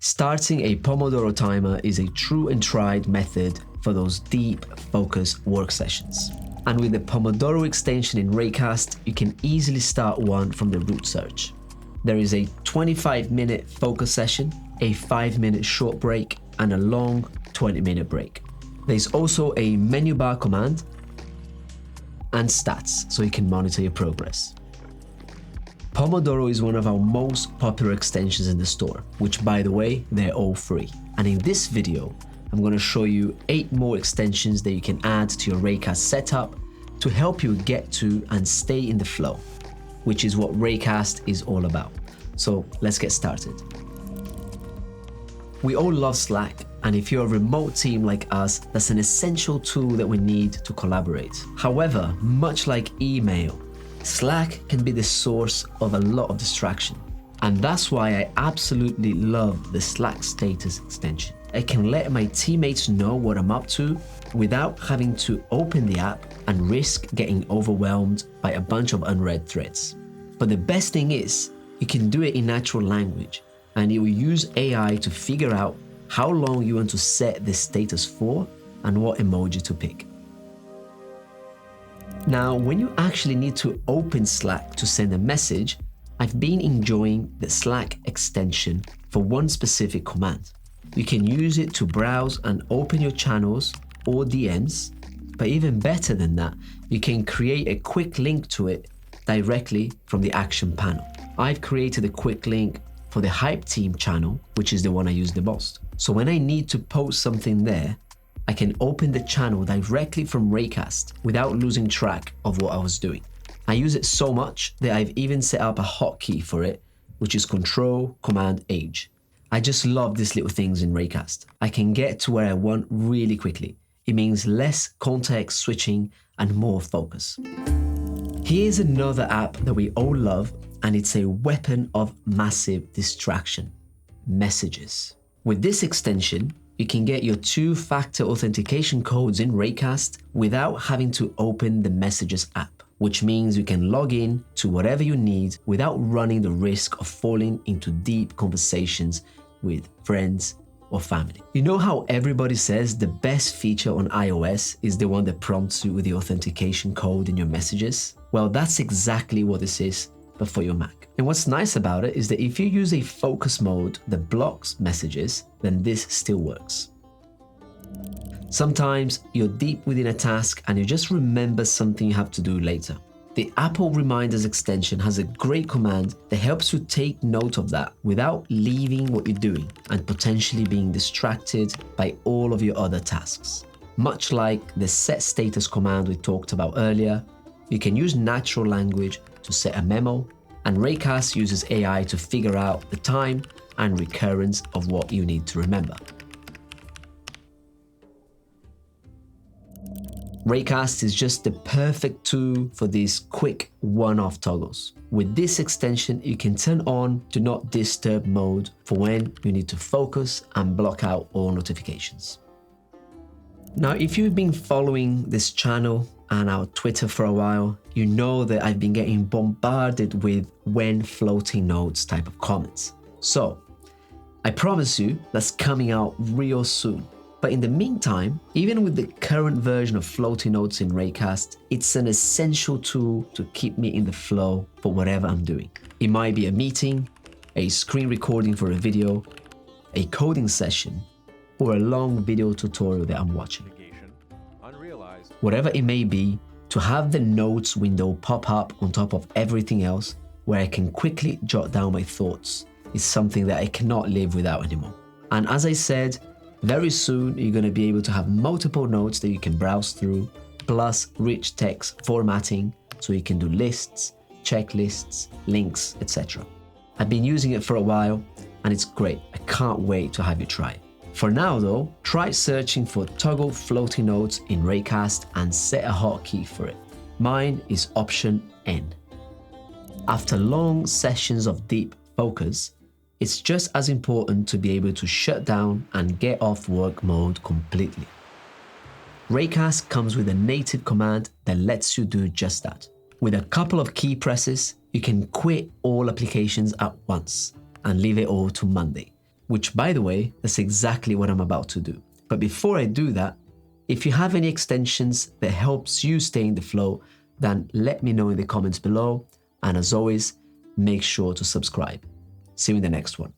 Starting a Pomodoro timer is a true and tried method for those deep, focused work sessions. And with the Pomodoro extension in Raycast, you can easily start one from the root search. There is a 25-minute focus session, a 5-minute short break, and a long 20-minute break. There's also a menu bar command and stats so you can monitor your progress. Pomodoro is one of our most popular extensions in the store, which by the way, they're all free. And in this video, I'm going to show you 8 more extensions that you can add to your Raycast setup to help you get to and stay in the flow, which is what Raycast is all about. So let's get started. We all love Slack, and if you're a remote team like us, that's an essential tool that we need to collaborate. However, much like email, Slack can be the source of a lot of distraction. And that's why I absolutely love the Slack status extension. I can let my teammates know what I'm up to without having to open the app and risk getting overwhelmed by a bunch of unread threads. But the best thing is, you can do it in natural language, and it will use AI to figure out how long you want to set the status for and what emoji to pick. Now, when you actually need to open Slack to send a message, I've been enjoying the Slack extension for one specific command. You can use it to browse and open your channels or DMs, but even better than that, you can create a quick link to it directly from the action panel. I've created a quick link for the Hype Team channel, which is the one I use the most. So when I need to post something there, I can open the channel directly from Raycast without losing track of what I was doing. I use it so much that I've even set up a hotkey for it, which is Control-Command-H. I just love these little things in Raycast. I can get to where I want really quickly. It means less context switching and more focus. Here's another app that we all love, and it's a weapon of massive distraction: Messages. With this extension, you can get your 2-factor authentication codes in Raycast without having to open the Messages app, which means you can log in to whatever you need without running the risk of falling into deep conversations with friends or family. You know how everybody says the best feature on iOS is the one that prompts you with the authentication code in your messages? Well, that's exactly what this is, but for your Mac. And what's nice about it is that if you use a focus mode that blocks messages, then this still works. Sometimes you're deep within a task and you just remember something you have to do later. The Apple Reminders extension has a great command that helps you take note of that without leaving what you're doing and potentially being distracted by all of your other tasks. Much like the set status command we talked about earlier, you can use natural language to set a memo, and Raycast uses AI to figure out the time and recurrence of what you need to remember. Raycast is just the perfect tool for these quick one-off toggles. With this extension, you can turn on Do Not Disturb mode for when you need to focus and block out all notifications. Now, if you've been following this channel and our Twitter for a while, you know that I've been getting bombarded with when floating notes type of comments. So, I promise you that's coming out real soon. But in the meantime, even with the current version of floating notes in Raycast, it's an essential tool to keep me in the flow for whatever I'm doing. It might be a meeting, a screen recording for a video, a coding session, or a long video tutorial that I'm watching. Whatever it may be, to have the notes window pop up on top of everything else where I can quickly jot down my thoughts is something that I cannot live without anymore. And as I said, very soon you're going to be able to have multiple notes that you can browse through, plus rich text formatting so you can do lists, checklists, links, etc. I've been using it for a while and it's great. I can't wait to have you try it. For now though, try searching for toggle floating notes in Raycast and set a hotkey for it. Mine is option N. After long sessions of deep focus, it's just as important to be able to shut down and get off work mode completely. Raycast comes with a native command that lets you do just that. With a couple of key presses, you can quit all applications at once and leave it all to Monday. which, by the way, that's exactly what I'm about to do. But before I do that, if you have any extensions that helps you stay in the flow, then let me know in the comments below. And as always, make sure to subscribe. See you in the next one.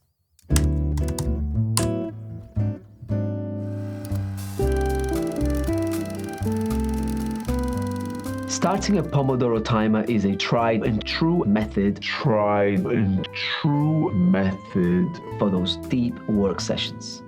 Starting a Pomodoro timer is a tried and true method for those deep work sessions.